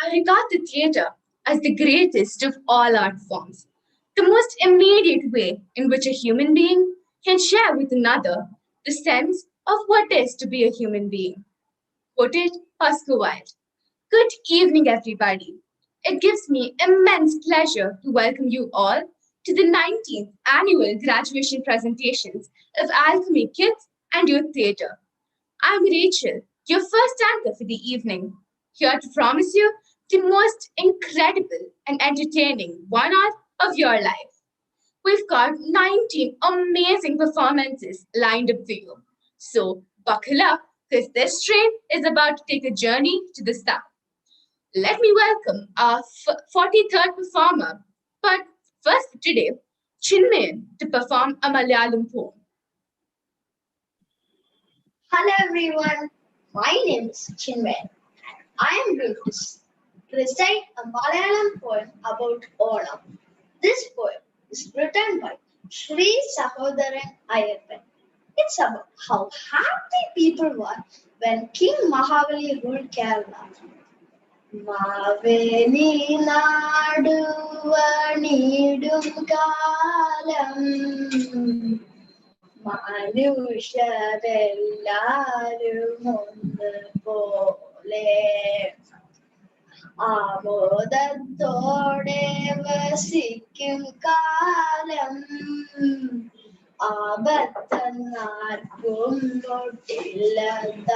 I regard the theatre as the greatest of all art forms, the most immediate way in which a human being can share with another the sense of what it is to be a human being. Put it Oscar Wilde. Good evening, everybody. It gives me immense pleasure to welcome you all to the 19th annual graduation presentations of Alchemy Kids and Youth Theatre. I'm Rachel, your first anchor for the evening, here to promise you the most incredible and entertaining 1 hour of your life. We've got 19 amazing performances lined up for you. So buckle up, because this train is about to take a journey to the south. Let me welcome our 43rd performer. But first today, Chinmayan to perform a Malayalam poem. Hello everyone, my name is Chinmay and I am going to recite a Malayalam poem about Onam. This poem is written by Sri Sahodaran Ayappan. It's about how happy people were when King Mahabali ruled Kerala. Maveli നാടുവണിടും കാലം മനുഷ്യരെല്ലാരും ഒന്ന് പോലെ ആമോദത്തോടെ വസിക്കും കാലം ആപത്തന്നാർക്കും തൊട്ടില്ലതാരും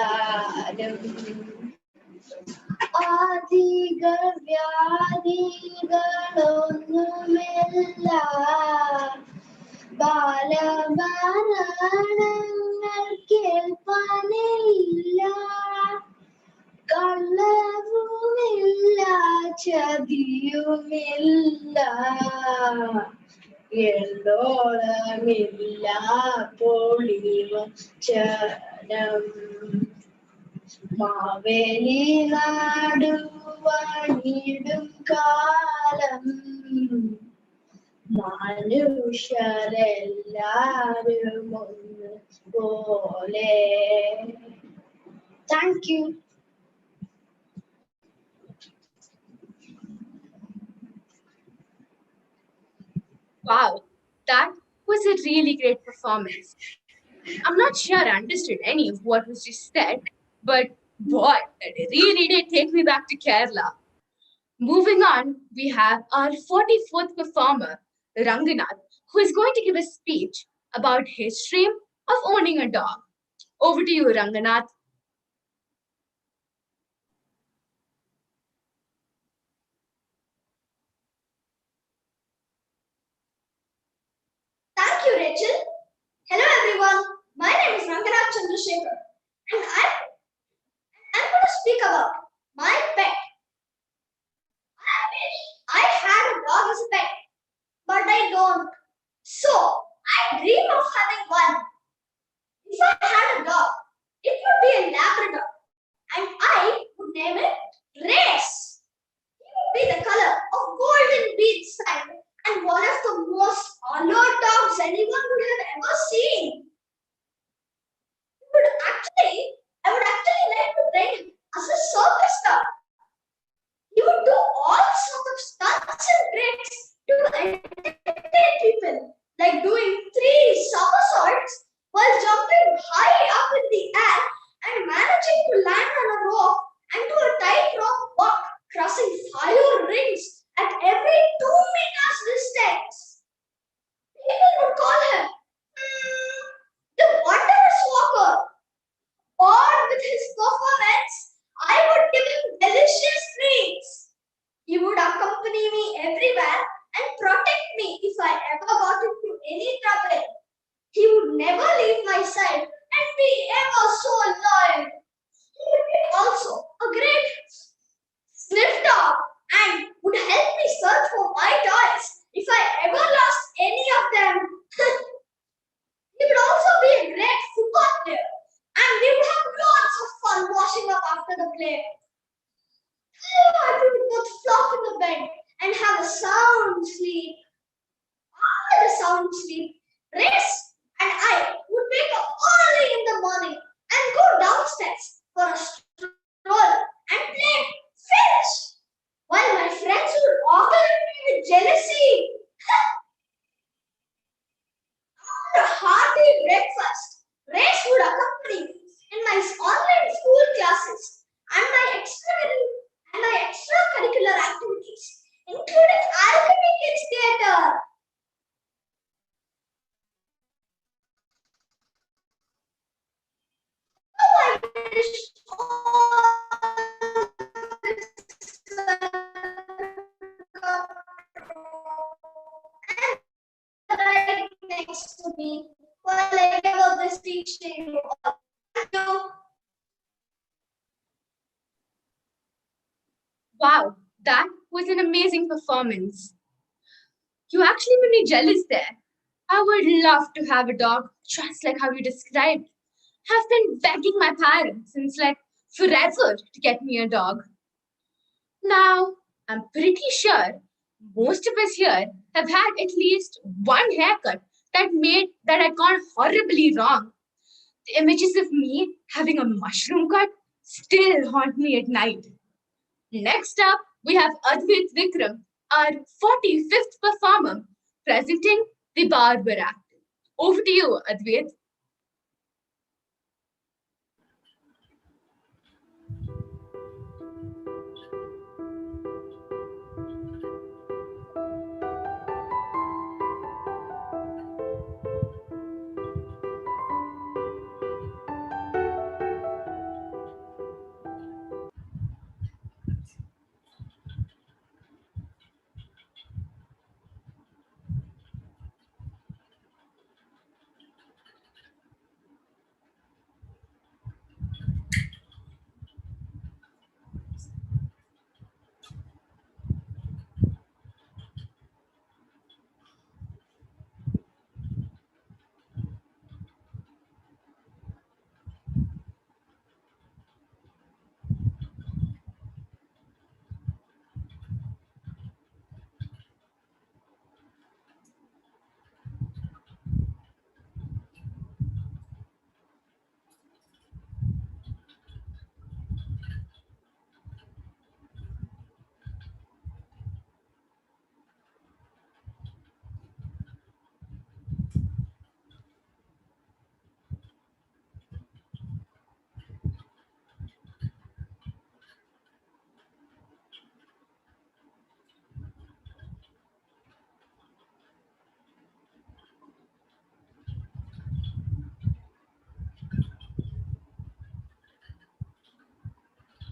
ആദികൾ വ്യാധികളൊന്നുമില്ല ബാലമരണങ്ങൾ കേൾപ്പാനില്ല കള്ളവുമില്ല ചതിയുമില്ല എള്ളോളമില്ല പൊളിവചനം മാവേലി നാടുവണിടും കാലം മനുഷ്യരെല്ലാരും ഒന്ന് പോലെ. Thank you. Wow, that was a really great performance. I'm not sure I understood any of what was just said, but boy, that really did take me back to Kerala. Moving on, we have our 44th performer, Ranganath, who is going to give a speech about his dream of owning a dog. Over to you, Ranganath. Thank you, Rachel. Hello, everyone. My name is Ranganath Chandrasekhar, and I'm going to speak about my pet. I wish I had a dog as a pet, but I don't. So, I dream of having one. If I had a dog, it would be a Labrador, and I would name it Race. He would be the color of golden beach sand and one of the most alert dogs anyone would have ever seen. I would actually like to train him as a circus dog. He would do all sorts of stunts and tricks to entertain people, like doing 3 somersaults while jumping high up in the air and managing to land on a rope and do a tightrope walk, crossing 5 rings at every 2 meters distance. People would call him the Wondrous Walker. Bored with his performance, I would give him delicious treats. He would accompany me everywhere and protect me if I ever got into any trouble. He would never leave my side and be ever so loyal. He would be also a great sniff dog and would help me search for my toys if I ever lost any of them. He would also be a great football player, and we would have lots of fun washing up after the play. I would both flop in the bed and have a sound sleep. After the sound sleep, Race and I would wake up early in the morning and go downstairs for a stroll and play fetch. right next to me while I give up this teaching you all. Thank you. Wow, that was an amazing performance. You actually made me jealous there. I would love to have a dog just like how you described. Have been begging my parents since like forever to get me a dog. Now, I'm pretty sure most of us here have had at least one haircut that had gone horribly wrong. The images of me having a mushroom cut still haunt me at night. Next up, we have Advait Vikram, our 45th performer, presenting the Barber Act. Over to you, Advait.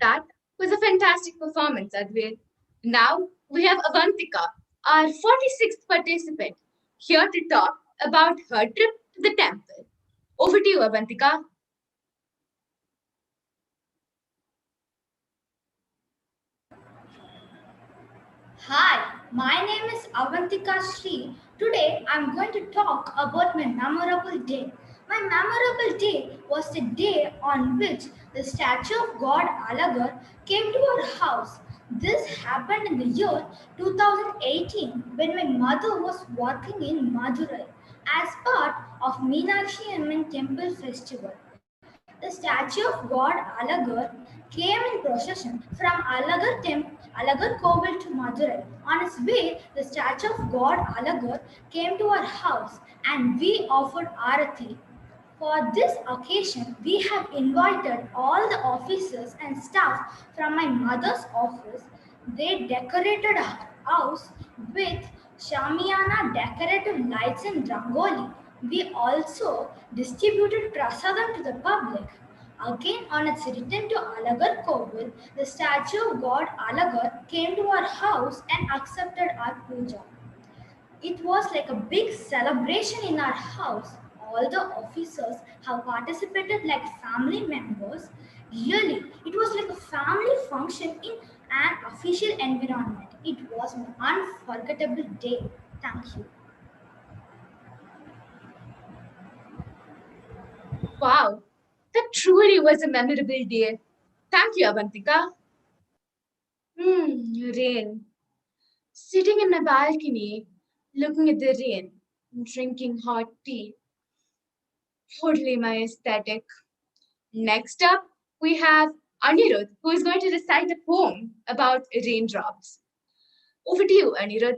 That was a fantastic performance, Advait. Now we have Avantika, our 46th participant, here to talk about her trip to the temple. Over to you, Avantika. Hi, my name is Avantika Sri. Today I'm going to talk about my memorable day. My memorable day was the day on which the statue of God Alagar came to our house. This happened in the year 2018 when my mother was working in Madurai as part of Meenakshi Amman Temple Festival. The statue of God Alagar came in procession from Alagar Koval to Madurai. On its way, the statue of God Alagar came to our house and we offered arati. For this occasion, we have invited all the officers and staff from my mother's office. They decorated our house with shamiana decorative lights and rangoli. We also distributed prasadam to the public. Again, on its return to Alagar Kovil, the statue of God Alagar came to our house and accepted our puja. It was like a big celebration in our house. All the officers have participated like family members. Really, it was like a family function in an official environment. It was an unforgettable day. Thank you. Wow, that truly was a memorable day. Thank you, Avantika. Rain. Sitting in my balcony, looking at the rain, drinking hot tea. Totally my aesthetic. Next up, we have Anirudh, who is going to recite a poem about raindrops. Over to you, Anirudh.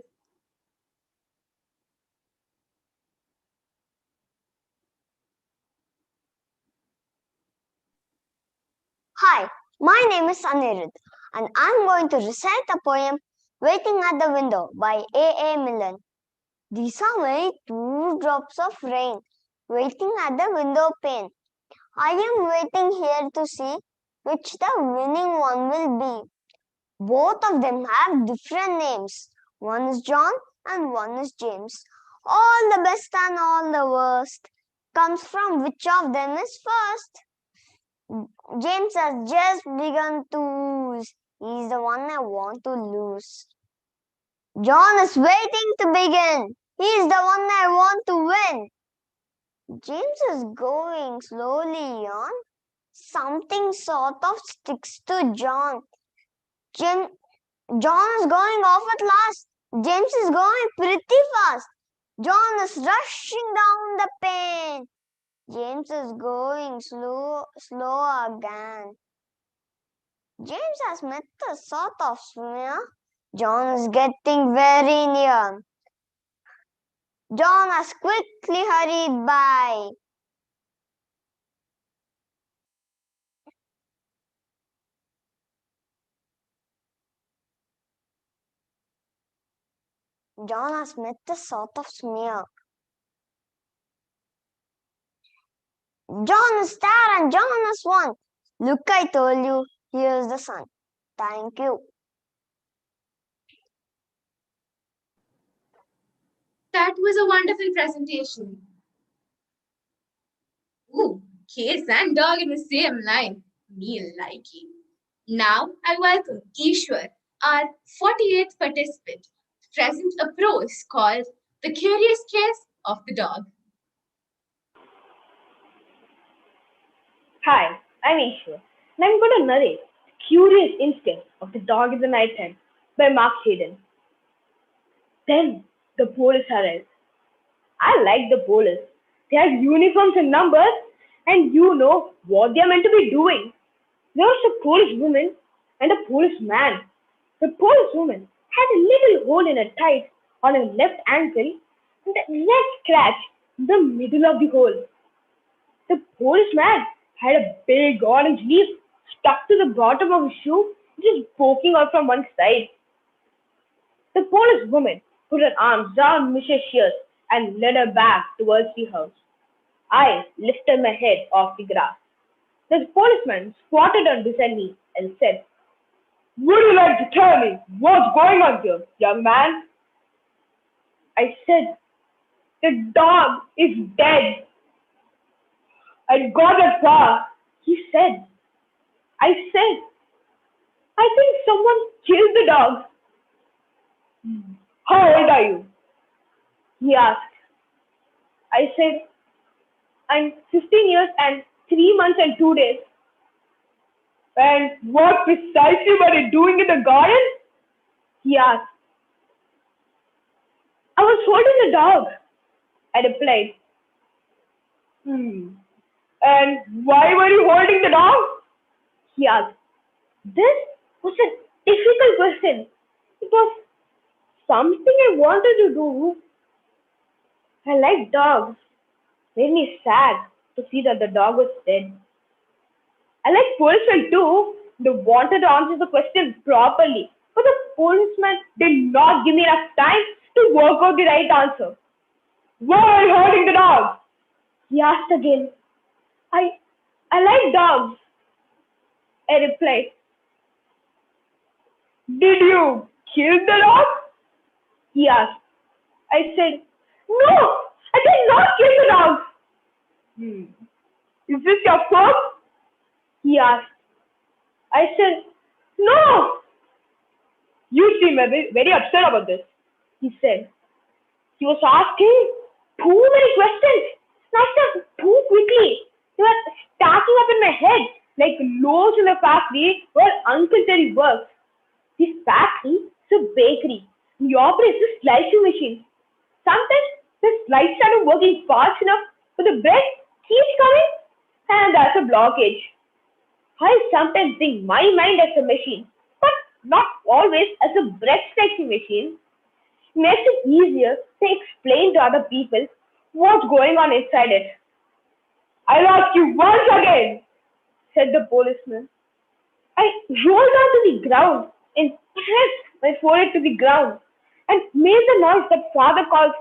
Hi, my name is Anirudh, and I'm going to recite a poem Waiting at the Window by A. A. Millen. These are my two drops of rain waiting at the window pane. I am waiting here to see which the winning one will be. Both of them have different names. One is John and one is James. All the best and all the worst comes from which of them is first. James has just begun to lose. He's the one I want to lose. John is waiting to begin. He's the one I want to win. James is going slowly on. Something sort of sticks to John. John is going off at last. James is going pretty fast. John is rushing down the pain. James is going slow again. James has met a sort of swimmer. John is getting very near. John has quickly hurried by. John has met a sort of smear. John is there and John has won. Look, I told you, here's the sun. Thank you. That was a wonderful presentation. Ooh, case and dog in the same line. Me likey. Now I welcome Ishwar, our 48th participant, to present a prose called The Curious Case of the Dog. Hi, I'm Ishwar, and I'm going to narrate The Curious Instinct of the Dog in the Nighttime by Mark Hayden. Then the police arrived. I like the police. They have uniforms and numbers, and you know what they are meant to be doing. There was a police woman and a policeman. The police woman had a little hole in her tights on her left ankle and a red scratch in the middle of the hole. The policeman had a big orange leaf stuck to the bottom of his shoe, just poking out from one side. The policewoman put her arms round Mrs. Shears and led her back towards the house. I lifted my head off the grass. The policeman squatted down beside me and said, "Would you like to tell me what's going on here, young man?" I said, "The dog is dead." "I got that far," he said. I said, "I think someone killed the dog." "How old are you?" he asked. I said, "I'm 15 years and 3 months and 2 days." "And what precisely were you doing in the garden?" he asked. "I was holding the dog," I replied. "And why were you holding the dog?" he asked. This was a difficult question. It was something I wanted to do. I like dogs. It made me sad to see that the dog was dead. I like policemen too. They wanted to answer the question properly, but the policeman did not give me enough time to work out the right answer. "Why are you holding the dog?" he asked again. I like dogs," I replied. "Did you kill the dog?" he asked. I said, "No, I did not kill the dog." "Is this your fault?" he asked. I said, "No." "You seem very upset about this," he said. He was asking too many questions. And I said too quickly. They were stacking up in my head like loads in a factory where Uncle Terry works. This factory is a bakery. He operates a slicing machine. Sometimes the slices aren't working fast enough, but the bread keeps coming, and there's a blockage. I sometimes think my mind as a machine, but not always as a bread slicing machine. It makes it easier to explain to other people what's going on inside it. "I'll ask you once again," said the policeman. I rolled down to the ground and pressed my forehead to the ground and made the noise that father calls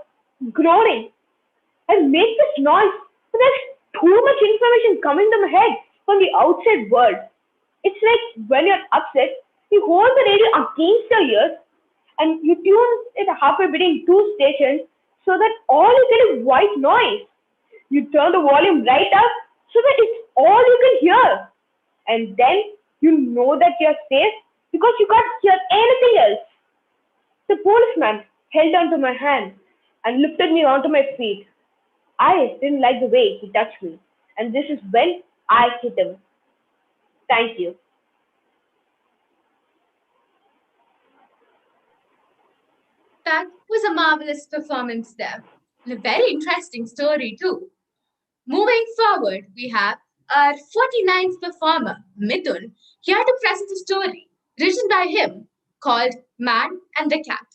groaning. I make this noise for the next too much information coming to my head from the outside world. It's like when you're upset, you hold the radio against your ears and you tune it halfway between two stations so that all you get is white noise. You turn the volume right up so that it's all you can hear. And then you know that you're safe because you can't hear anything else. The policeman held onto my hand and lifted me onto my feet. I didn't like the way he touched me, and this is when I hit him. Thank you. That was a marvelous performance there. And a very interesting story, too. Moving forward, we have our 49th performer, Mithun, here to present a story written by him called Man and the Cat.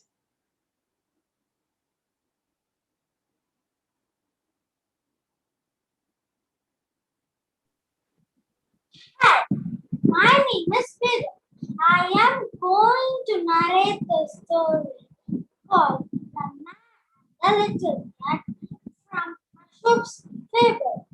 Hi, my name is Vidya. I am going to narrate the story called The Man and the Little Cat from Ashok's Fable.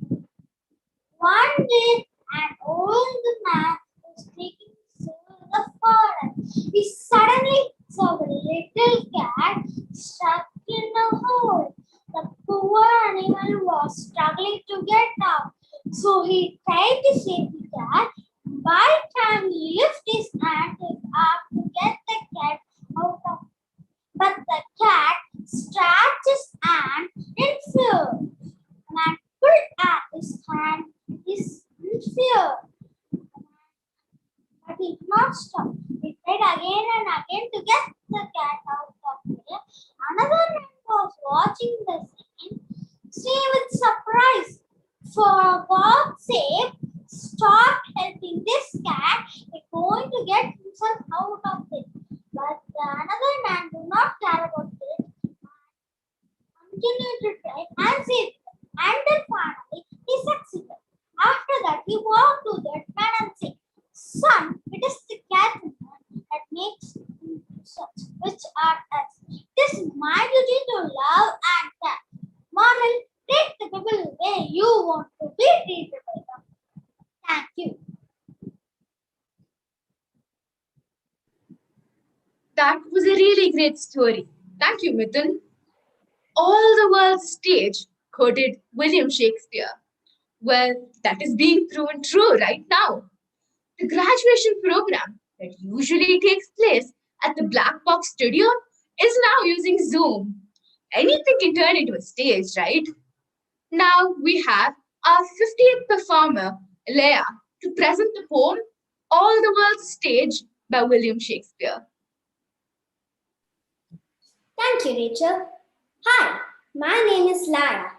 One day, an old man was taking through the forest. He suddenly saw a little cat stuck in a hole. The poor animal was struggling to get out, so he tried to save the cat. By the time he lifted his hand up to get the cat out of, but the cat scratched his hand in fear. Man pulled at his hand in fear, but he did not stop. He tried again and again to get the cat out of there. Another man was watching the scene with surprise. For God's sake, stop helping this cat. He's going to get himself out of it. But the another man did not care about it. Continued to try and save it. And then finally, he succeeded. After that, he walked to that man and said, Son, it is the cat that makes such which are us. It is my duty to love and care. Moral, treat the people the way you want to be treated by them. Thank you. That was a really great story. Thank you, Mithun. All the world's stage quoted William Shakespeare. Well, that is being proven true right now. The graduation program that usually takes place at the Black Box Studio is now using Zoom. Anything can turn into a stage, right? Now we have our 50th performer, Leah, to present the poem All the World's Stage by William Shakespeare. Thank you, Rachel. Hi, my name is Lara,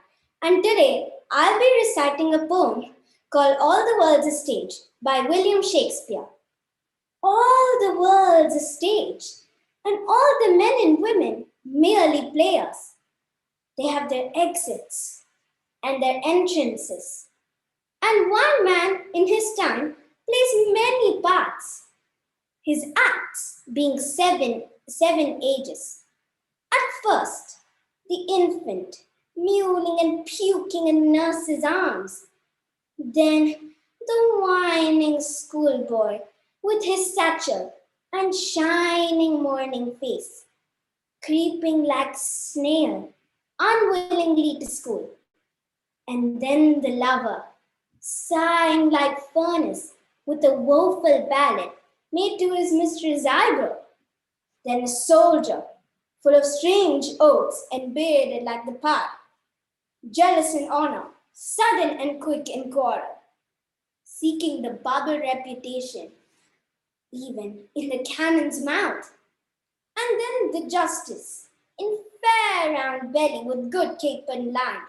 and today I'll be reciting a poem called All the World's a Stage by William Shakespeare. All the world's a stage, and all the men and women merely players. They have their exits and their entrances, and one man in his time plays many parts, his acts being seven ages. At first, the infant, mewling and puking in nurse's arms. Then, the whining schoolboy with his satchel and shining morning face, creeping like snail, unwillingly to school. And then the lover, sighing like furnace with a woeful ballad made to his mistress' eyebrow. Then a soldier, full of strange oaths and bearded like the part, jealous in honor, sudden and quick in quarrel, seeking the bubble reputation, even in the cannon's mouth. And then the justice, in fair round belly with good cape and line,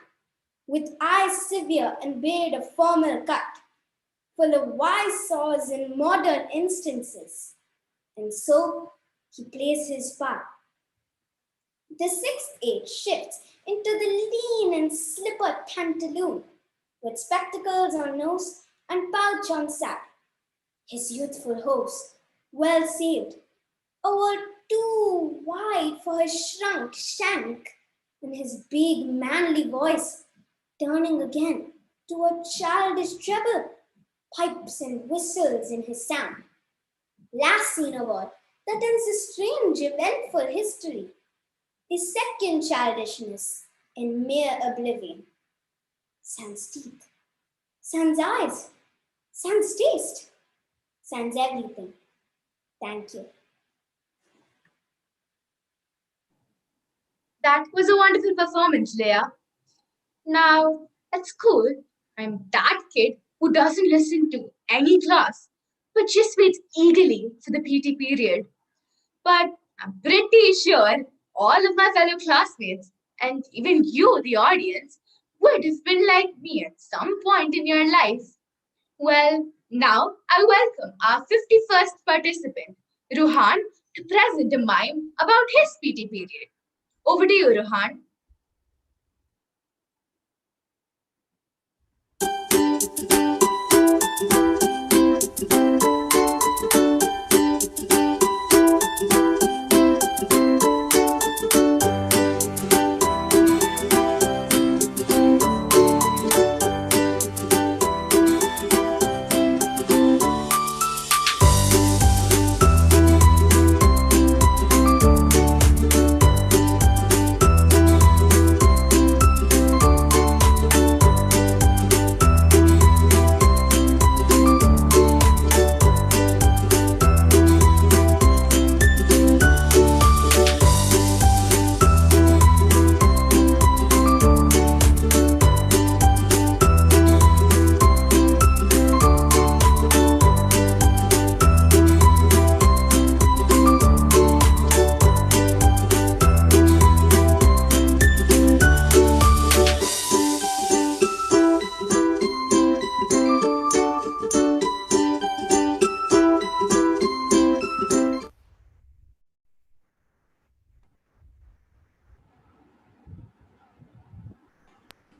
with eyes severe and beard of formal cut, full of wise saws and modern instances. And so he plays his part. The sixth age shifts into the lean and slippered pantaloon, with spectacles on nose and pouch on sack. His youthful host, well saved, a word too wide for his shrunk shank, and his big manly voice turning again to a childish treble, pipes and whistles in his sound. Last seen a word that ends a strange eventful history. His second childishness in mere oblivion. Sans teeth, sans eyes, sans taste, sans everything. Thank you. That was a wonderful performance, Leah. Now, at school, I'm that kid who doesn't listen to any class, but just waits eagerly for the PT period. But I'm pretty sure all of my fellow classmates, and even you, the audience, would have been like me at some point in your life. Well, now I welcome our 51st participant, Ruhan, to present a mime about his PT period. Over to you, Ruhan.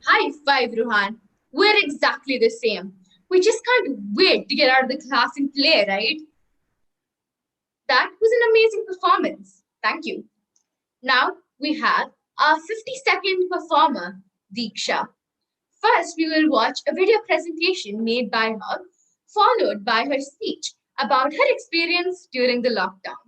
High five, Ruhan. We're exactly the same. We just can't wait to get out of the class and play, right? That was an amazing performance. Thank you. Now we have our 50-second performer, Deeksha. First, we will watch a video presentation made by her, followed by her speech about her experience during the lockdown.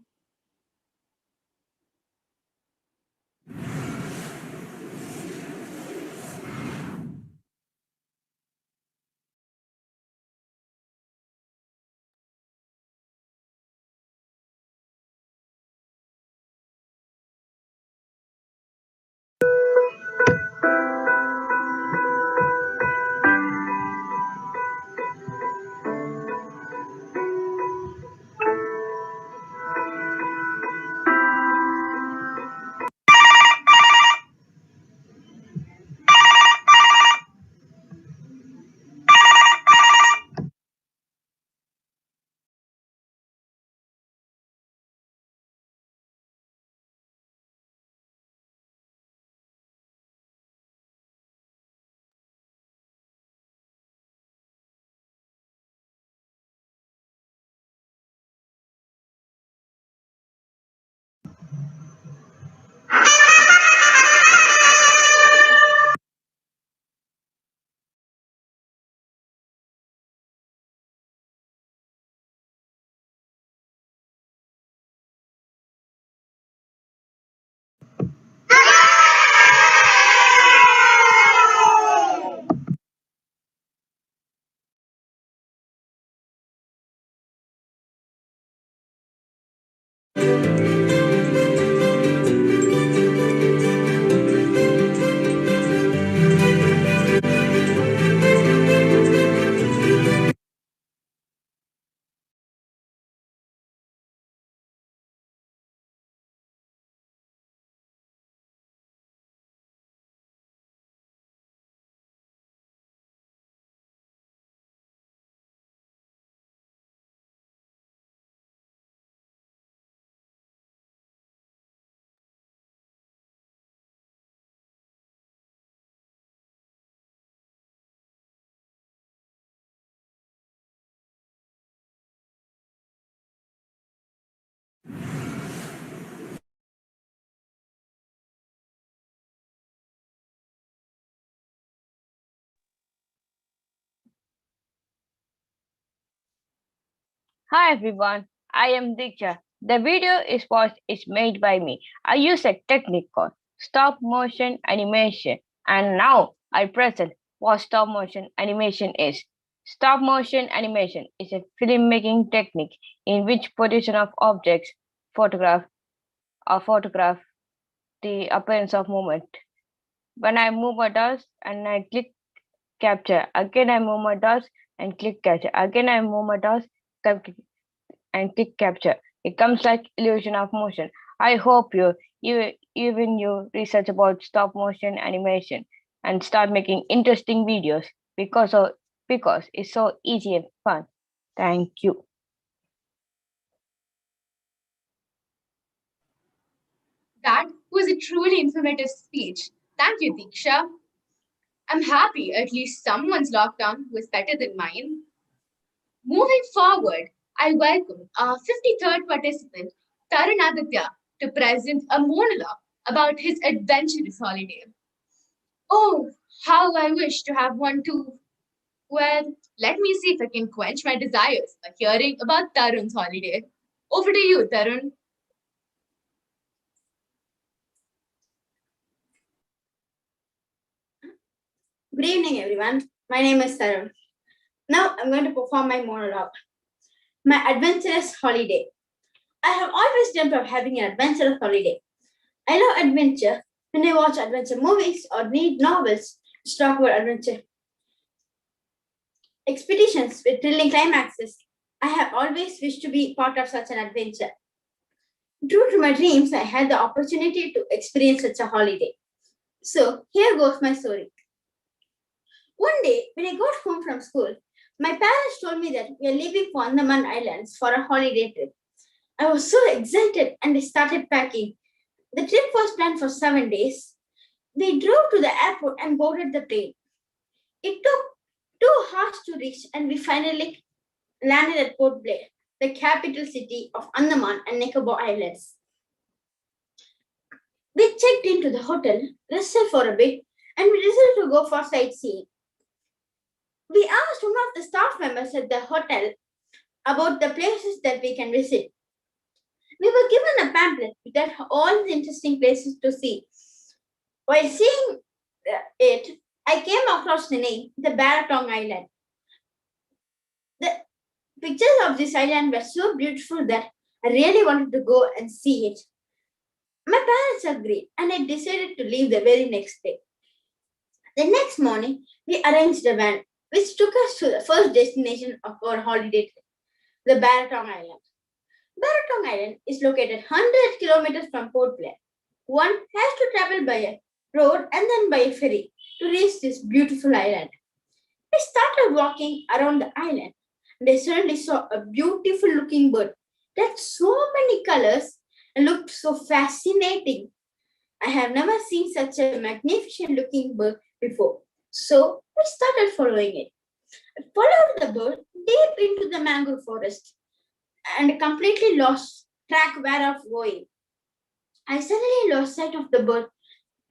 Hi everyone, I am Diksha. The video is made by me. I use a technique called stop motion animation, and now I present what stop motion animation is. Stop motion animation is a filmmaking technique in which position of objects photograph photograph the appearance of movement. When I move my mouse and I click capture, again I move my mouse and click capture, again I move my mouse and click capture. It comes like illusion of motion. I hope even you research about stop motion animation and start making interesting videos because it's so easy and fun. Thank you. That was a truly informative speech. Thank you, Diksha. I'm happy at least someone's lockdown was better than mine. Moving forward, I welcome our 53rd participant, Tarun Aditya, to present a monologue about his adventurous holiday. Oh, how I wish to have one too. Well, let me see if I can quench my desires by hearing about Tarun's holiday. Over to you, Tarun. Good evening, everyone. My name is Tarun. Now I'm going to perform my monologue. My adventurous holiday. I have always dreamt of having an adventurous holiday. I love adventure. When I watch adventure movies or read novels which talk about adventure expeditions with thrilling climaxes, I have always wished to be part of such an adventure. True to my dreams, I had the opportunity to experience such a holiday. So here goes my story. One day, when I got home from school, my parents told me that we are leaving for Andaman Islands for a holiday trip. I was so excited and I started packing. The trip was planned for 7 days. We drove to the airport and boarded the plane. It took 2 hours to reach and we finally landed at Port Blair, the capital city of Andaman and Nicobar Islands. We checked into the hotel, rested for a bit, and we decided to go for sightseeing. We asked one of the staff members at the hotel about the places that we can visit. We were given a pamphlet that had all the interesting places to see. While seeing it, I came across the name, the Baratong Island. The pictures of this island were so beautiful that I really wanted to go and see it. My parents agreed, and I decided to leave the very next day. The next morning, we arranged a van which took us to the first destination of our holiday trip, the Baratong Island. Baratong Island is located 100 kilometers from Port Blair. One has to travel by a road and then by a ferry to reach this beautiful island. We started walking around the island and I suddenly saw a beautiful looking bird that had so many colors and looked so fascinating. I have never seen such a magnificent looking bird before. So we started following it. I followed the bird deep into the mangrove forest and completely lost track where I was going. I suddenly lost sight of the bird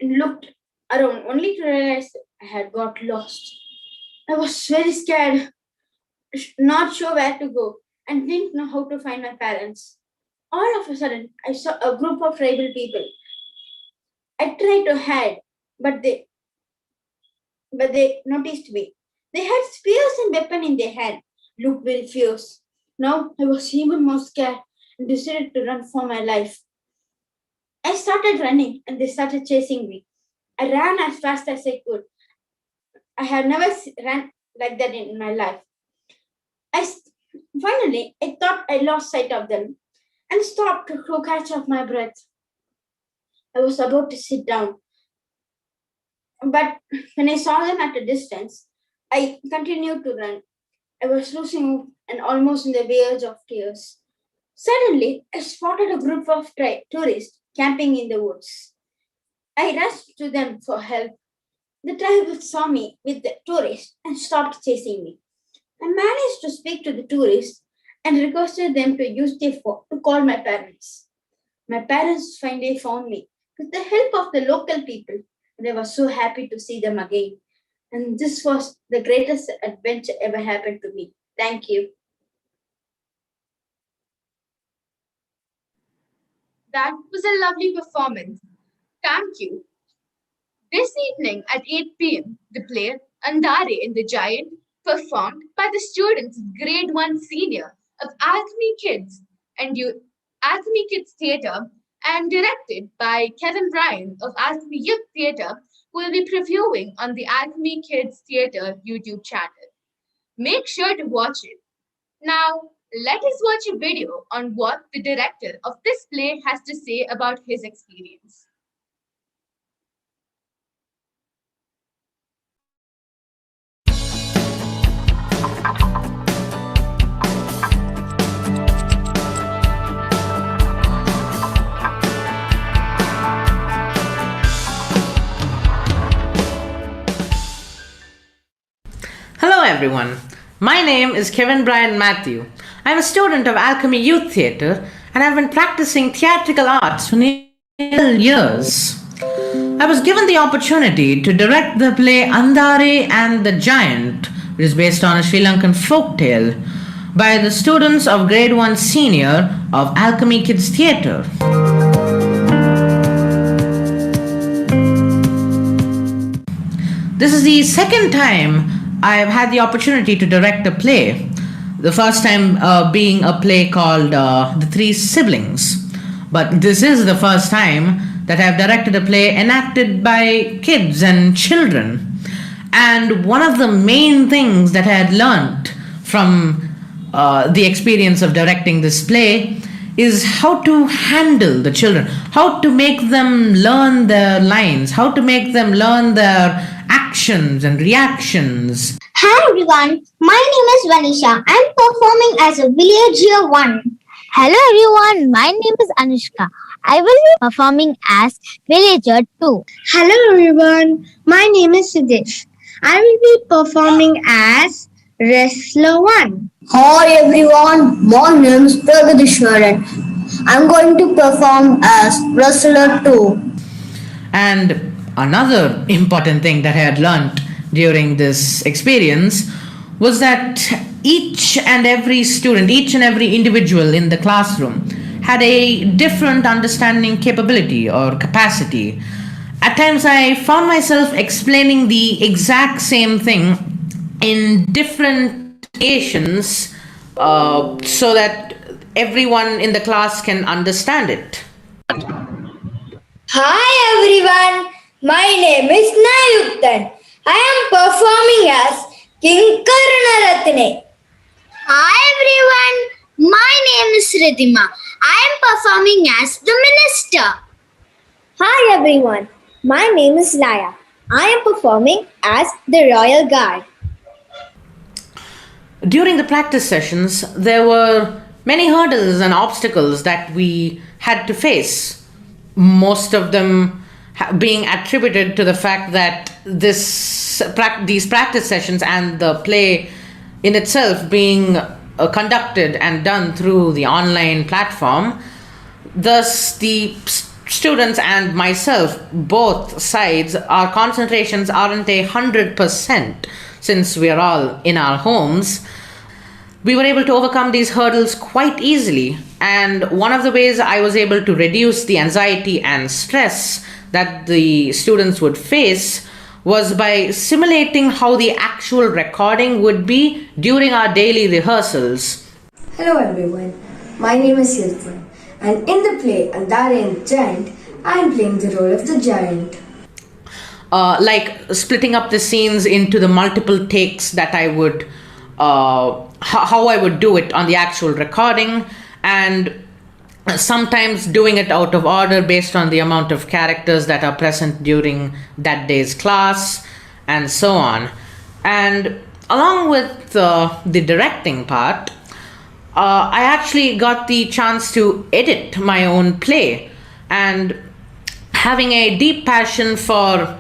and looked around only to realize I had got lost. I was very scared, not sure where to go, and didn't know how to find my parents. All of a sudden, I saw a group of tribal people. I tried to hide, but they noticed me. They had spears and weapons in their hand, looked very fierce. Now I was even more scared and decided to run for my life. I started running and they started chasing me. I ran as fast as I could. I had never ran like that in my life. Finally, I thought I lost sight of them and stopped to catch up my breath. I was about to sit down, but when I saw them at a distance, I continued to run. I was losing hope and almost on the verge of tears. Suddenly, I spotted a group of tourists camping in the woods. I rushed to them for help. The tribe saw me with the tourists and stopped chasing me. I managed to speak to the tourists and requested them to use their phone to call my parents. My parents finally found me with the help of the local people, and I was so happy to see them again. And this was the greatest adventure ever happened to me. Thank you. That was a lovely performance. Thank you. This evening at 8 p.m., the play Andare in the Giant, performed by the students of Grade 1 Senior of Alchemy Kids Theatre and directed by Kevin Bryan of Alchemy Youth Theatre, will be previewing on the Alchemy Kids Theatre YouTube channel. Make sure to watch it. Now, let us watch a video on what the director of this play has to say about his experience. Hello everyone, my name is Kevin Bryan Matthew. I'm a student of Alchemy Youth Theatre and I've been practicing theatrical arts for nearly years. I was given the opportunity to direct the play Andare and the Giant, which is based on a Sri Lankan folktale, by the students of Grade 1 Senior of Alchemy Kids Theatre. This is the second time I have had the opportunity to direct a play. The first time being a play called The Three Siblings. But this is the first time that I have directed a play enacted by kids and children. And one of the main things that I had learnt from the experience of directing this play is how to handle the children, how to make them learn their lines, how to make them learn their actions and reactions. Hi everyone, my name is Vanisha. I'm performing as a village year 1. Hello everyone, my name is Anushka. I will be performing as Villager 2. Hello everyone, my name is Siddesh. I will be performing as Wrestler 1. Hi everyone, my name is Pragadishwaran. I'm going to perform as Wrestler 2. And another important thing that I had learnt during this experience was that each and every student, each and every individual in the classroom had a different understanding capability or capacity. At times I found myself explaining the exact same thing in different variations so that everyone in the class can understand it. Hi everyone, my name is Nayuktan. I am performing as King Karunaratne. Hi everyone, my name is Ridhima. I am performing as the Minister. Hi everyone, my name is Laya. I am performing as the Royal Guard. During the practice sessions, there were many hurdles and obstacles that we had to face. Most of them being attributed to the fact that these practice sessions and the play in itself being conducted and done through the online platform. Thus, the students and myself, both sides, our concentrations aren't 100% since we are all in our homes. We were able to overcome these hurdles quite easily, and one of the ways I was able to reduce the anxiety and stress that the students would face was by simulating how the actual recording would be during our daily rehearsals. Hello everyone, my name is Yilfan, and in the play Andare and the Giant, I am playing the role of the giant. Like splitting up the scenes into the multiple takes that I would, how I would do it on the actual recording, and sometimes doing it out of order based on the amount of characters that are present during that day's class, and so on. And along with the directing part, I actually got the chance to edit my own play, and having a deep passion for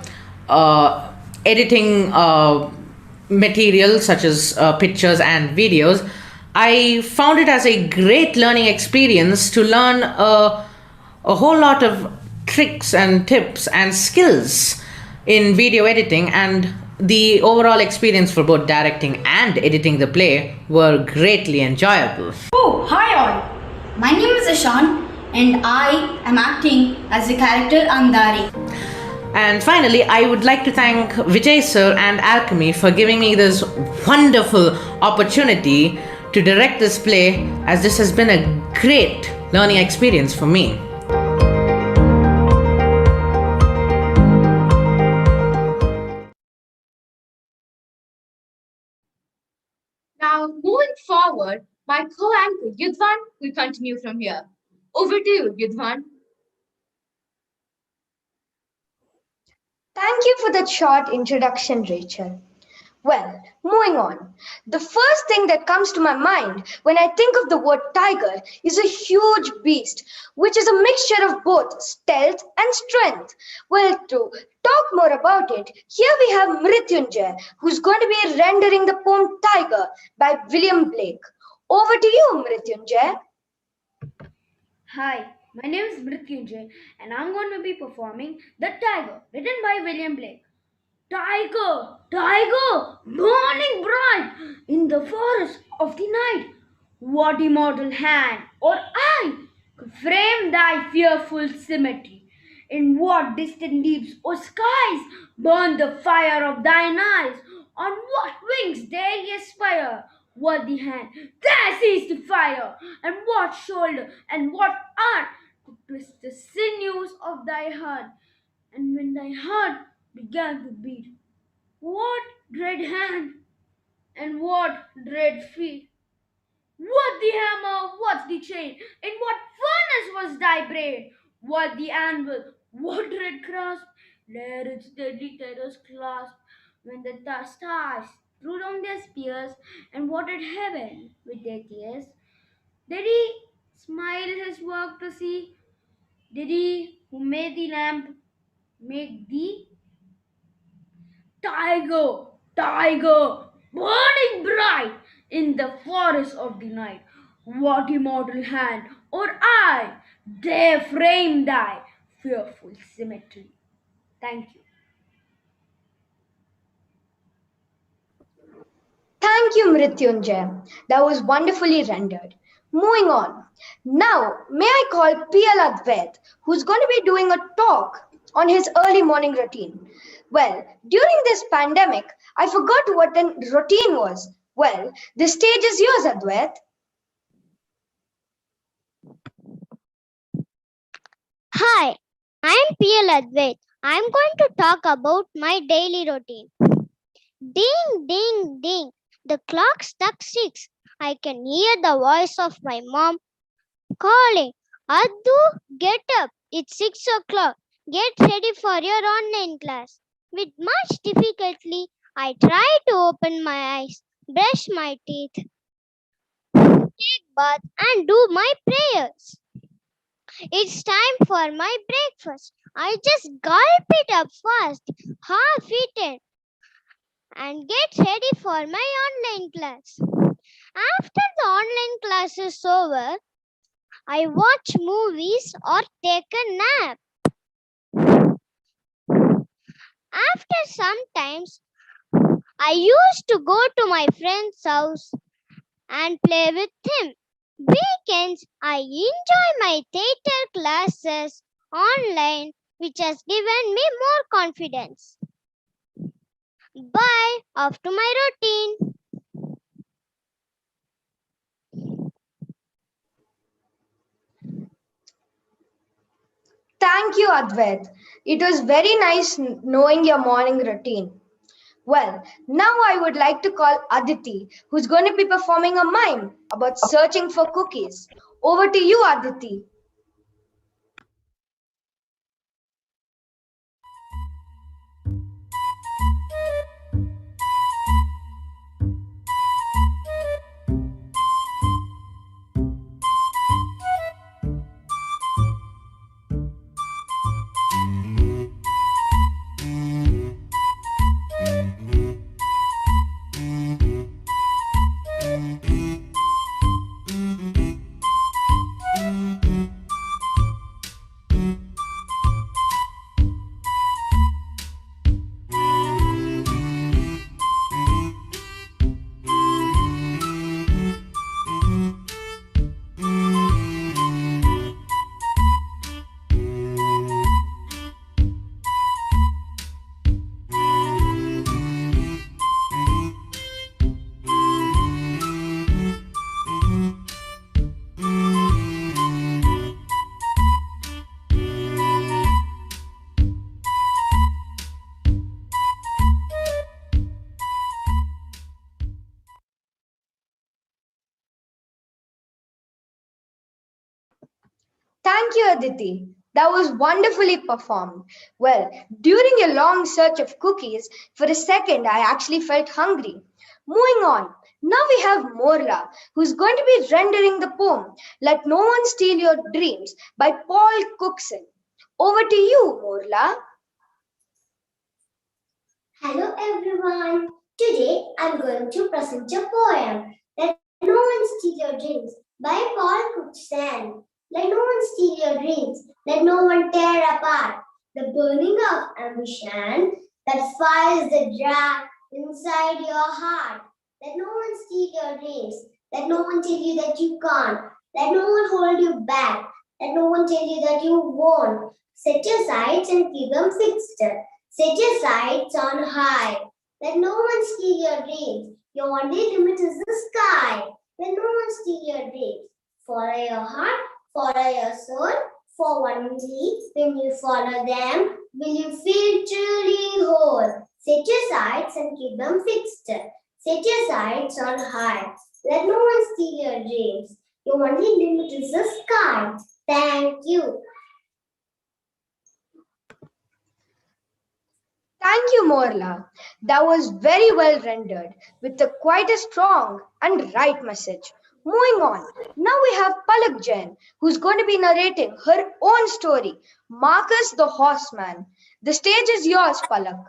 editing material such as pictures and videos, I found it as a great learning experience to learn a whole lot of tricks and tips and skills in video editing, and the overall experience for both directing and editing the play were greatly enjoyable. Oh, hi all. My name is Ishan And I am acting as the character Andari. And finally, I would like to thank Vijay sir and Alchemy for giving me this wonderful opportunity to direct this play, as this has been a great learning experience for me. Now, moving forward, my co-anchor Yudvan will continue from here. Over to you, Yudvan. Thank you for that short introduction, Rachel. Well, moving on. The first thing that comes to my mind when I think of the word tiger is a huge beast, which is a mixture of both stealth and strength. Well, to talk more about it, here we have Mrityunjay, who's going to be rendering the poem Tiger by William Blake. Over to you, Mrityunjay. Hi, my name is Mrityunjay and I'm going to be performing The Tiger, written by William Blake. Tiger, tiger, burning bright in the forest of the night. What immortal hand or eye could frame thy fearful symmetry? In what distant deeps or skies burn the fire of thine eyes? On what wings dare ye aspire? What the hand there sees the fire? And what shoulder and what art could twist the sinews of thy heart? And when thy heart began to beat, what dread hand and what dread feet? What the hammer, what the chain? In what furnace was thy brain? What the anvil, what dread grasp? There its deadly terrors clasp. When the stars threw down their spears and watered heaven with their tears, did he smile his work to see? Did he who made the lamp make thee? Tiger, tiger, burning bright in the forest of the night. What immortal hand or eye dare frame thy fearful symmetry? Thank you. Thank you, Mrityunjay. That was wonderfully rendered. Moving on. Now, may I call PL Advait, who's going to be doing a talk on his early morning routine. Well, during this pandemic, I forgot what the routine was. Well, the stage is yours, Advait. Hi, I'm PL Advait. I'm going to talk about my daily routine. Ding, ding, ding. The clock struck 6. I can hear the voice of my mom calling, Addu, get up. It's 6 o'clock. Get ready for your online class. With much difficulty, I try to open my eyes, brush my teeth, take bath, and do my prayers. It's time for my breakfast. I just gulp it up fast, half eaten, and get ready for my online class. After the online class is over, I watch movies or take a nap. After some times, I used to go to my friend's house and play with him. Weekends, I enjoy my theater classes online, which has given me more confidence. Bye, off to my routine. Thank you, Advait. It was very nice knowing your morning routine. Well, now I would like to call Aditi, who's going to be performing a mime about searching for cookies. Over to you, Aditi. Thank you, Aditi. That was wonderfully performed. Well, during a long search of cookies, for a second I actually felt hungry. Moving on, now we have Morla, who's going to be rendering the poem Let No One Steal Your Dreams by Paul Cookson. Over to you, Morla. Hello everyone. Today I'm going to present a poem. Let no one steal your dreams by Paul Cookson. Let no one steal your dreams. Let no one tear apart the burning of ambition that fires the drag inside your heart. Let no one steal your dreams. Let no one tell you that you can't. Let no one hold you back. Let no one tell you that you won't. Set your sights and keep them fixed. Set your sights on high. Let no one steal your dreams. Your only limit is the sky. Let no one steal your dreams. Follow your heart, follow your soul. For only when you follow them will you feel truly whole. Set your sights and keep them fixed. Set your sights on high. Let no one steal your dreams. Your only limit is the sky. Thank you. Thank you, Morla. That was very well rendered with quite a strong and right message. Moving on, now we have Palak Jain, who's going to be narrating her own story, Marcus the Horseman. The stage is yours, Palak.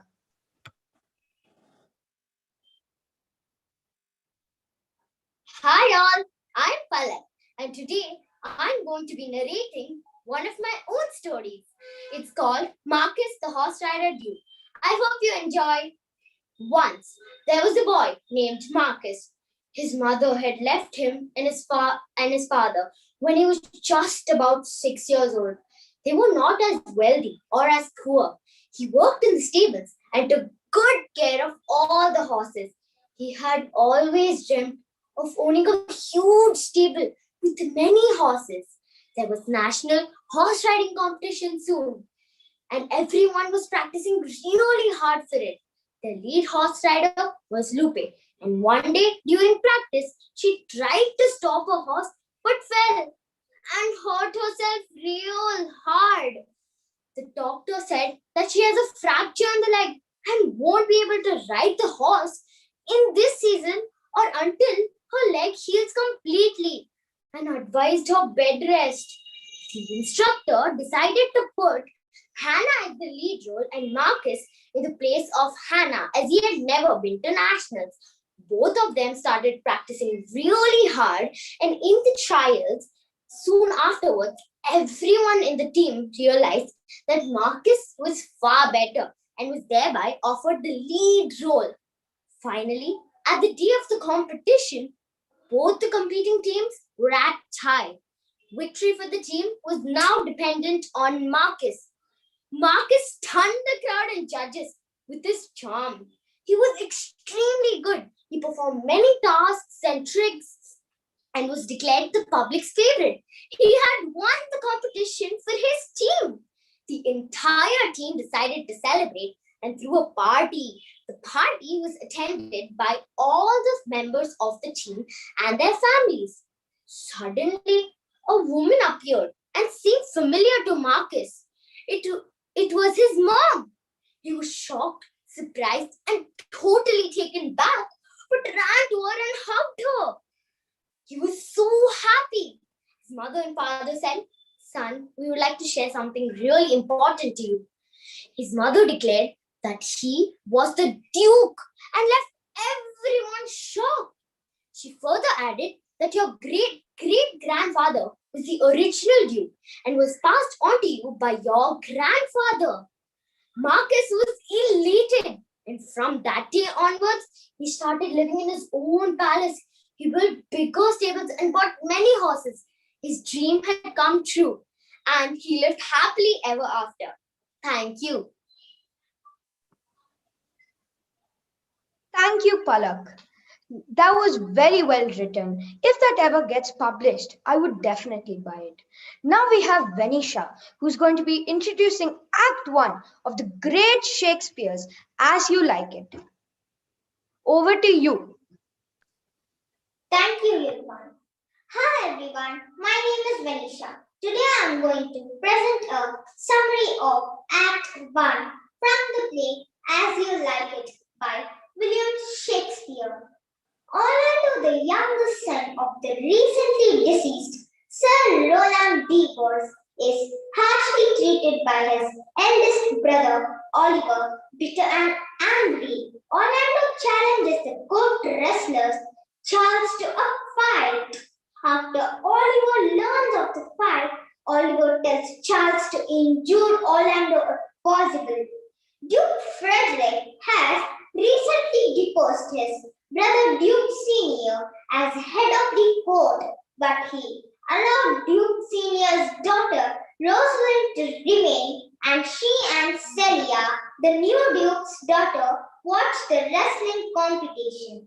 Hi all, I'm Palak and today I'm going to be narrating one of my own stories. It's called Marcus the Horse Rider Duke. I hope you enjoy. Once there was a boy named Marcus. His mother had left him and his father when he was just about 6 years old. They were not as wealthy or as poor. He worked in the stables and took good care of all the horses. He had always dreamed of owning a huge stable with many horses. There was national horse riding competition soon, and everyone was practicing really hard for it. The lead horse rider was Lupe, and one day during practice, she tried to stop her horse but fell and hurt herself real hard. The doctor said that she has a fracture in the leg and won't be able to ride the horse in this season or until her leg heals completely, and advised her bed rest. The instructor decided to put Hannah as the lead role and Marcus in the place of Hannah as he had never been to nationals. Both of them started practicing really hard, and in the trials, soon afterwards, everyone in the team realized that Marcus was far better and was thereby offered the lead role. Finally, at the day of the competition, both the competing teams were at tie. Victory for the team was now dependent on Marcus. Marcus stunned the crowd and judges with his charm. He was extremely good. He performed many tasks and tricks and was declared the public's favorite. He had won the competition for his team. The entire team decided to celebrate and threw a party. The party was attended by all the members of the team and their families. Suddenly, a woman appeared and seemed familiar to Marcus. It was his mom. He was shocked, surprised, and totally taken back, but ran to her and hugged her. He was so happy. His mother and father said, "Son, we would like to share something really important to you." His mother declared that he was the Duke and left everyone shocked. She further added that your great great grandfather was the original Duke and was passed on to you by your grandfather. Marcus was elated, and from that day onwards, he started living in his own palace. He built bigger stables and bought many horses. His dream had come true, and he lived happily ever after. Thank you. Thank you, Palak. That was very well written. If that ever gets published, I would definitely buy it. Now we have Venisha, who's going to be introducing Act 1 of the great Shakespeare's As You Like It. Over to you. Thank you, Yilpan. Hi everyone, my name is Venisha. Today I'm going to present a summary of Act 1 from the play As You Like It by William Shakespeare. Orlando, the youngest son of the recently deceased Sir Roland de Bourgh, is harshly treated by his eldest brother Oliver, bitter and angry. Orlando challenges the court wrestlers Charles to a fight. After Oliver learns of the fight, Oliver tells Charles to injure Orlando if possible. Duke Frederick has recently deposed his brother Duke Senior as head of the court, but he allowed Duke Senior's daughter Rosalind to remain, and she and Celia, the new Duke's daughter, watched the wrestling competition.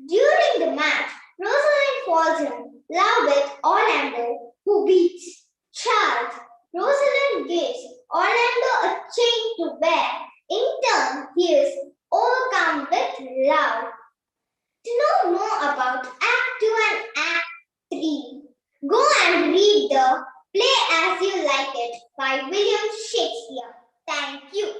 During the match, Rosalind falls in love with Orlando, who beats Charles. Rosalind gives Orlando a chain to wear. In turn, he is overcome with love. To know more about Act 2 and Act 3, go and read the Play As You Like It by William Shakespeare. Thank you.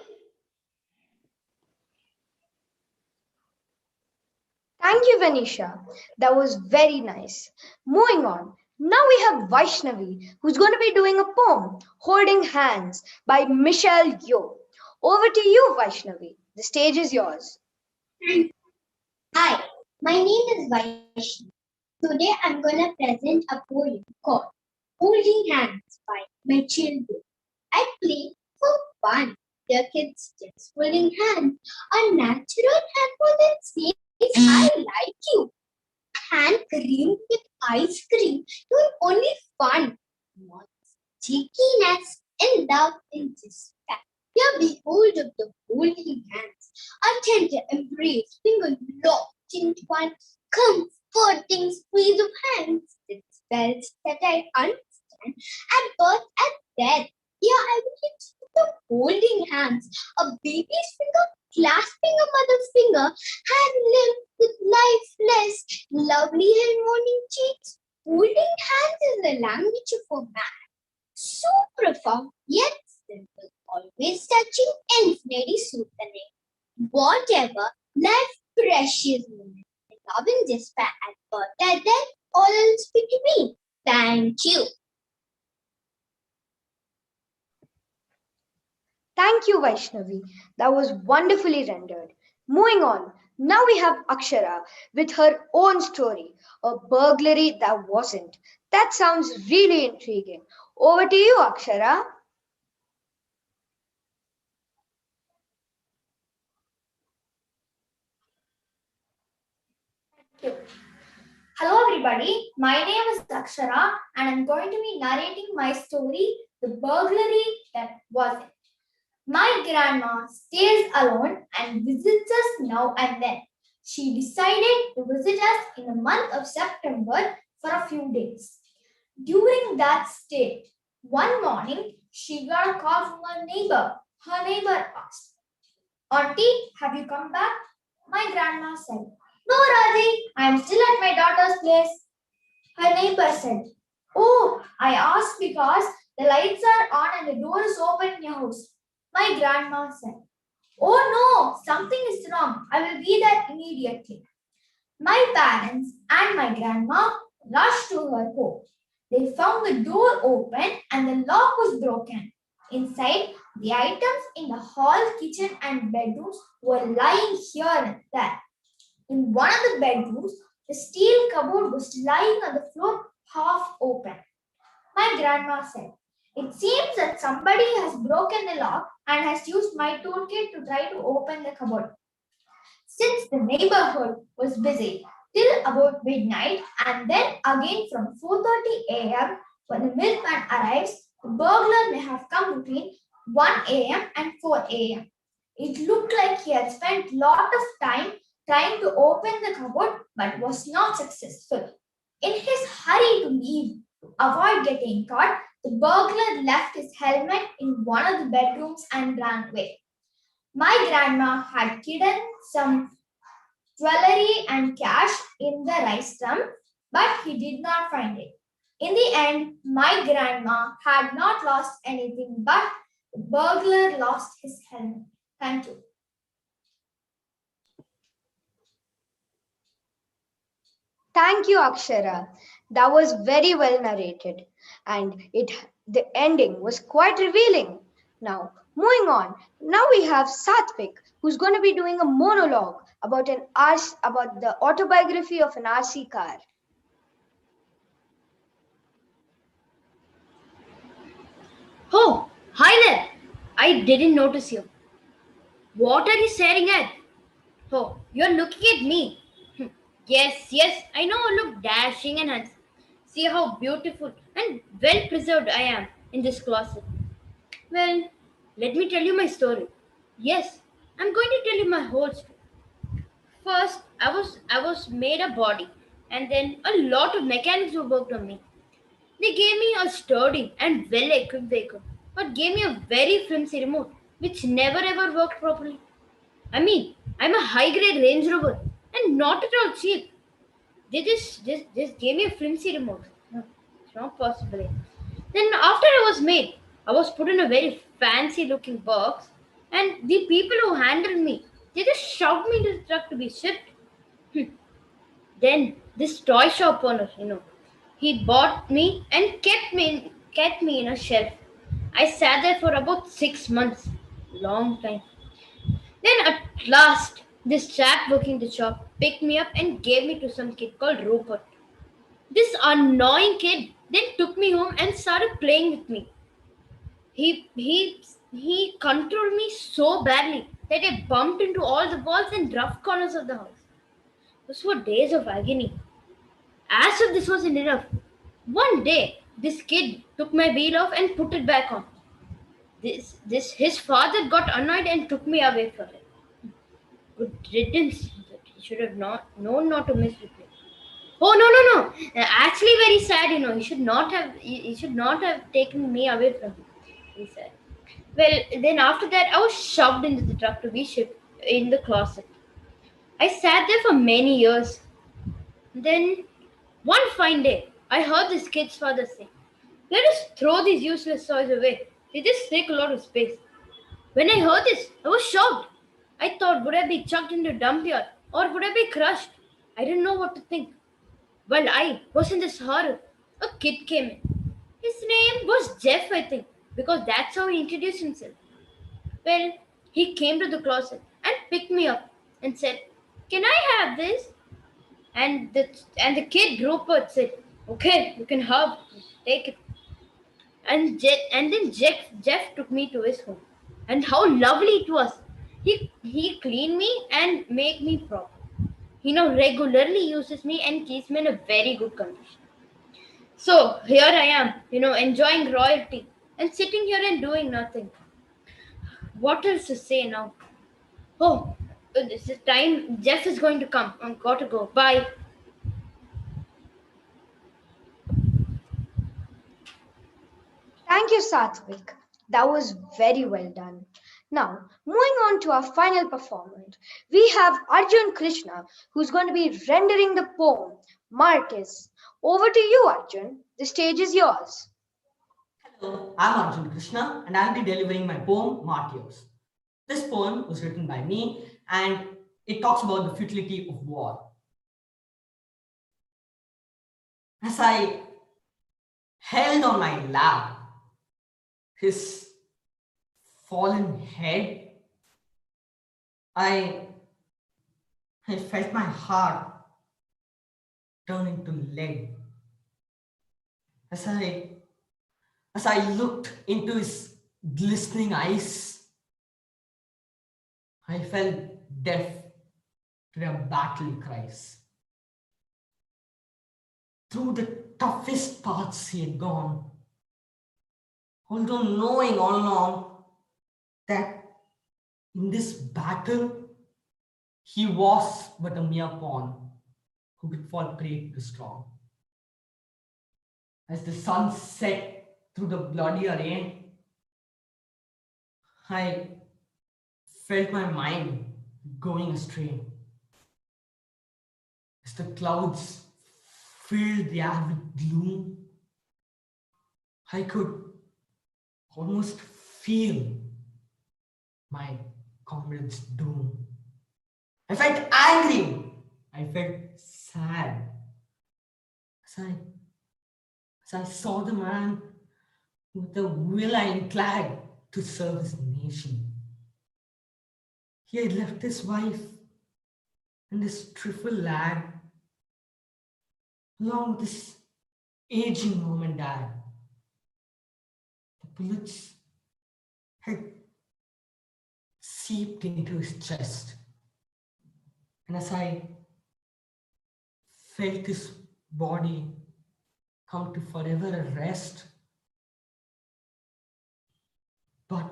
Thank you, Venetia. That was very nice. Moving on. Now we have Vaishnavi, who's going to be doing a poem, Holding Hands, by Michelle Yeoh. Over to you, Vaishnavi. The stage is yours. Hi, my name is Vaishnavi. Today I'm going to present a poem called Holding Hands by my children. I play for fun. The kids just holding hands. A natural hand for them says, I like you. Hand cream with ice cream. Doing only fun. Not cheekiness and love and respect. Here behold of the holding hands. A tender embrace, finger locked into one comforting squeeze of hands. It spells that I understand at birth and death. Here I will hit the holding hands. A baby's finger clasping a mother's finger, hand limp with lifeless, lovely and warming cheeks. Holding hands is the language of a man. So profound, yet simple, always touching, infinitely soothing. Whatever life precious moment, love and despair and birth and death, all else be to me. Thank you. Thank you, Vaishnavi. That was wonderfully rendered. Moving on. Now we have Akshara with her own story, a burglary that wasn't. That sounds really intriguing. Over to you, Akshara. Hello everybody, my name is Akshara and I'm going to be narrating my story, The Burglary That Wasn't. My grandma stays alone and visits us now and then. She decided to visit us in the month of September for a few days. During that stay, one morning she got a call from her neighbor. Her neighbor asked, Auntie, have you come back? My grandma said, No, Raji, I am still at my daughter's place. Her neighbor said, Oh, I asked because the lights are on and the door is open in your house. My grandma said, Oh no, something is wrong. I will be there immediately. My parents and my grandma rushed to her home. They found the door open and the lock was broken. Inside, the items in the hall, kitchen, and bedrooms were lying here and there. In one of the bedrooms, the steel cupboard was lying on the floor, half open. My grandma said, It seems that somebody has broken the lock and has used my toolkit to try to open the cupboard. Since the neighborhood was busy till about midnight and then again from 4:30 a.m. when the milkman arrives, the burglar may have come between 1 a.m. and 4 a.m. It looked like he had spent lot of time trying to open the cupboard but was not successful. In his hurry to leave to avoid getting caught, the burglar left his helmet in one of the bedrooms and ran away. My grandma had hidden some jewelry and cash in the rice drum, but he did not find it. In the end, my grandma had not lost anything, but the burglar lost his helmet. Thank you. Thank you, Akshara. That was very well narrated, and the ending was quite revealing. Now, moving on. Now we have Satvik, who's going to be doing a monologue about about the autobiography of an RC car. Oh, hi there! I didn't notice you. What are you staring at? Oh, you're looking at me. Yes, I know I look dashing and handsome. See how beautiful and well preserved I am in this closet. Well, let me tell you my story. Yes, I'm going to tell you my whole story. First, I was made a body, and then a lot of mechanics who worked on me. They gave me a sturdy and well equipped vehicle, but gave me a very flimsy remote, which never ever worked properly. I mean, I'm a high grade Range Rover and not at all cheap. They just gave me a flimsy remote. No, it's not possible. Then after I was made, I was put in a very fancy looking box, and the people who handled me, they just shoved me into the truck to be shipped. Then this toy shop owner, he bought me and kept me in a shelf. I sat there for about 6 months, long time. Then at last, this chap working the shop picked me up and gave me to some kid called Rupert. This annoying kid then took me home and started playing with me. He controlled me so badly that I bumped into all the walls and rough corners of the house. Those were days of agony. As if this wasn't enough, one day this kid took my wheel off and put it back on. This his father got annoyed and took me away from it. Good riddance. He should have not known not to mess with me. Oh no! Actually, very sad. He should not have. He should not have taken me away from him. He said. Well, then after that, I was shoved into the truck to be shipped in the closet. I sat there for many years. Then, one fine day, I heard this kid's father say, "Let us throw these useless toys away. They just take a lot of space." When I heard this, I was shocked. I thought, would I be chucked into a dump yard or would I be crushed? I didn't know what to think. While I was in this horror, a kid came in. His name was Jeff, I think, because that's how he introduced himself. Well, he came to the closet and picked me up and said, "Can I have this?" And the kid Rupert said, "Okay, you can have, take it." And then Jeff took me to his home, and how lovely it was. He cleaned me and made me proper. He now regularly uses me and keeps me in a very good condition. So here I am, enjoying royalty and sitting here and doing nothing. What else to say now? Oh, this is time. Jeff is going to come. I've got to go. Bye. Thank you, Satvik. That was very well done. Now, moving on to our final performance, we have Arjun Krishna, who's going to be rendering the poem Martyrs. Over to you, Arjun. The stage is yours. Hello, I'm Arjun Krishna and I'll be delivering my poem Martyrs. This poem was written by me and it talks about the futility of war. As I held on my lap his fallen head, I felt my heart turn into lead. As I as I looked into his glistening eyes, I felt deaf to their battle cries. Through the toughest paths he had gone, although knowing all along that in this battle he was but a mere pawn who could fall prey to the strong. As the sun set through the bloody array, I felt my mind going astray as the clouds filled the air with gloom. I could almost feel my comrade's doom. I felt angry. I felt sad. As I, as I saw the man with the villain clad to serve his nation. He had left his wife and his trifle lad along with his aging mom and dad. The bullets had seeped into his chest. And as I felt his body come to forever rest, but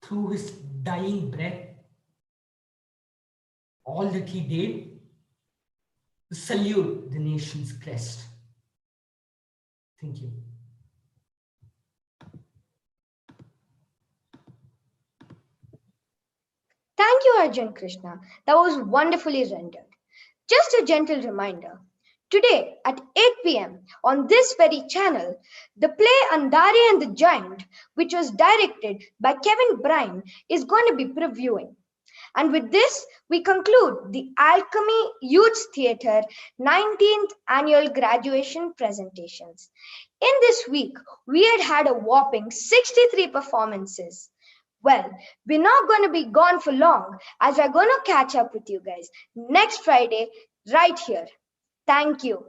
through his dying breath, all that he did was salute the nation's crest. Thank you. Thank you, Arjun Krishna. That was wonderfully rendered. Just a gentle reminder. Today at 8 p.m. on this very channel, the play Andari and the Giant, which was directed by Kevin Bryan, is going to be previewing. And with this, we conclude the Alchemy Youth Theatre 19th Annual Graduation Presentations. In this week, we had a whopping 63 performances. Well, we're not going to be gone for long as we're going to catch up with you guys next Friday right here. Thank you.